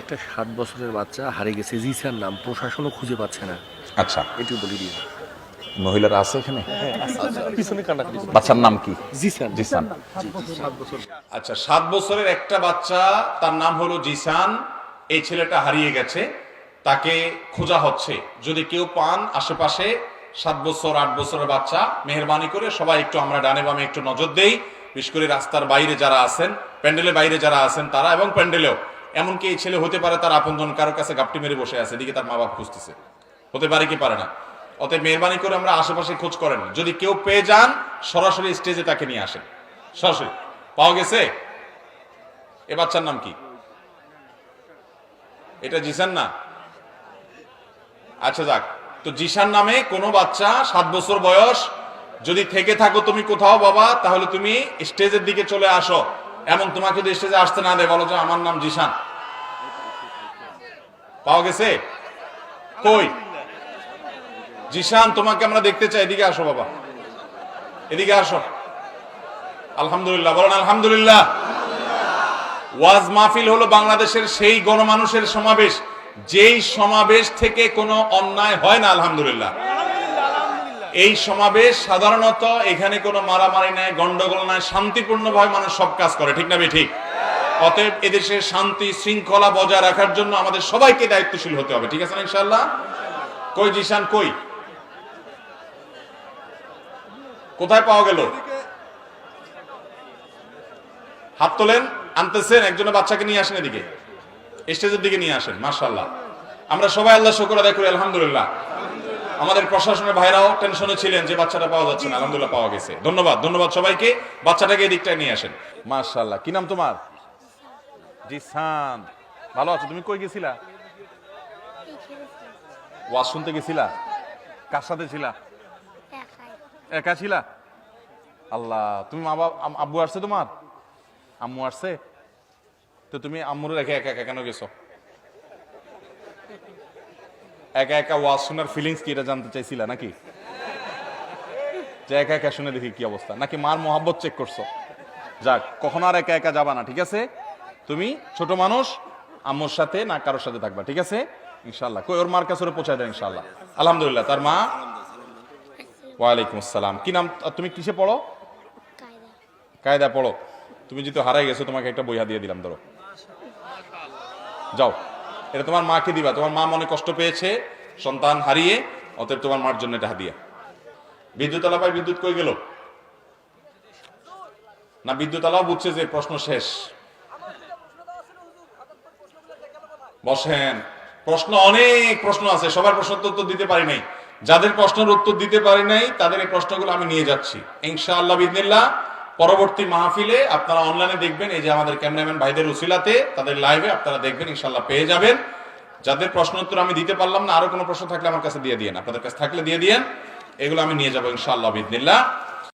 একটা 7 বছরের বাচ্চা হারিয়ে গেছে, জিসার নাম, প্রশাসনও খুঁজে পাচ্ছে না। আচ্ছা, একটু বলি দিয়ে। মহিলারা আছে এখানে? পিছনে কান্নাকাটি করছে। বাচ্চার নাম কি? জিসান। জিসান। 7 বছর। আচ্ছা, 7 বছরের একটা বাচ্চা, তার নাম হলো জিসান। এই ছেলেটা হারিয়ে গেছে, তাকে খোঁজা হচ্ছে। যদি কেউ পান আশেপাশে 7 বছর 8 বছরের বাচ্চা, মেহরবানি করে সবাই একটু আমরা ডানে বামে একটু নজর দেই। বিশেষ করে রাস্তার বাইরে যারা আছেন, প্যান্ডেলের বাইরে যারা আছেন তারা, এবং প্যান্ডেলেও। এমনকি এই ছেলে হতে পারে তার আপনজন কারোর কাছে গাপটি মেরে বসে আছে, এদিকে তার মা বাপ খুঁজতেছে, হতে পারে কি পারে না। অতএব মেহরবানি করে আমরা আশেপাশে খোঁজ করেন, যদি কেউ পেয়ে যান সরাসরি স্টেজে তাকে নিয়ে আসেন। সরাসরি পাওয়া গেছে? এ বাচ্চার নাম কি? এটা জিসান না? আচ্ছা যাক, তো জিসান নামে কোনো বাচ্চা 7 বছর বয়স যদি থেকে থাকো তুমি কোথাও বাবা, তাহলে তুমি স্টেজের দিকে চলে আসো, এবং তোমাকে যদি স্টেজে আসতে না দেয় বলো যে আমার নাম জিসান। পাওয়া গেছে? কই জিসান? তোমাকে আমরা দেখতে চাই, এদিকে আসো বাবা, এদিকে আসো। আলহামদুলিল্লাহ বলেন আলহামদুলিল্লাহ। ওয়াজ মাহফিল হলো বাংলাদেশের সেই গণমানুষের সমাবেশ, যেই সমাবেশ থেকে কোনো অন্যায় হয় না। আলহামদুলিল্লাহ। এই সমাবেশ সাধারণত এখানে কোনো মারামারি নাই, গন্ডগোল নাই, শান্তিপূর্ণভাবে মানুষ সব কাজ করে, ঠিক না ঠিক? অতএব এদেশে শান্তি শৃঙ্খলা বজায় রাখার জন্য আমাদের সবাইকে দায়িত্বশীল হতে হবে, ঠিক আছে না ইনশাআল্লাহ? কই জিসান কই? কোথায় পাওয়া গেল? হাত তোলেন। আনতেছেন? একজনের বাচ্চাকে নিয়ে আসেন, এদিকে স্টেজের দিকে নিয়ে আসেন। মাশাআল্লাহ, আমরা সবাই আল্লাহ শুকর আদায় করি আলহামদুলিল্লাহ। আমাদের প্রশাসনের ভাইরাও টেনশনে ছিলেন যে বাচ্চাটা পাওয়া যাচ্ছে না, আলহামদুলিল্লাহ পাওয়া গেছে। ধন্যবাদ, ধন্যবাদ সবাইকে। বাচ্চাটাকে এই দিকটায় নিয়ে আসেন। মাশাআল্লাহ। কি নাম তোমার? জিসান। ভালো আছো? তুমি কই গেছিলা? ওয়াজ শুনতে গেছিলা? কার সাথে ছিলা? একা ছিলা? আল্লাহ, তুমি মা বাবা আব্বু আসছে তোমার? আম্মু আসছে? তো তুমি আম্মুর রেখে একা একা কেন গেছো? একা একা ওয়াজ শোনার ফিলিংস কি, এটা জানতে চাইছিলা নাকি? যে একা একা শুনে দেখি কি অবস্থা, নাকি মার মোহাব্বত চেক করছো? যাক, কখনো আর একা একা যাবা না, ঠিক আছে? তুমি ছোট মানুষ, আম্মুর সাথে না কারোর সাথে থাকবা, ঠিক আছে ইনশাল্লাহ। কই ওর মার কাছে ওরে পৌঁছায় দেয় ইনশাল্লাহ। আলহামদুলিল্লাহ। তার মা? ওয়ালাইকুম আসসালাম। কি নাম? তুমি কিসে পড়ো? কায়দা পড়ো। তুমি যেহেতু হারাই গেছো, তোমাকে একটা বই দিয়ে দিলাম, ধরো, যাও। এটা তোমার মাকে দিবা, তোমার মা মনে কষ্ট পেয়েছে সন্তান হারিয়ে, অতএব তোমার মার জন্য এটা হাদিয়া। বিদ্যুৎ আলা ভাই, বিদ্যুৎ কই গেল? না, বিদ্যুৎ আলাও বুঝছে যে প্রশ্ন শেষ। বসেন। প্রশ্ন অনেক প্রশ্ন আছে, সবার প্রশ্ন উত্তর দিতে পারি নাই। যাদের প্রশ্নের উত্তর দিতে পারি নাই তাদের এই প্রশ্নগুলো আমি নিয়ে যাচ্ছি ইনশাআল্লাহ বিদিনিল্লাহ। পরবর্তী মাহফিলে আপনারা অনলাইনে দেখবেন, এই যে আমাদের ক্যামেরাম্যান ভাইদের উসিলাতে তাদের লাইভে আপনারা দেখবেন, ইনশাআল্লাহ পেয়ে যাবেন। যাদের প্রশ্ন উত্তর আমি দিতে পারলাম না, আরো কোনো প্রশ্ন থাকলে আমার কাছে দিয়ে দিয়েন, আপনাদের কাছে থাকলে দিয়ে দিয়েন, এগুলো আমি নিয়ে যাবো ইনশাআল্লাহ বিদিনিল্লাহ।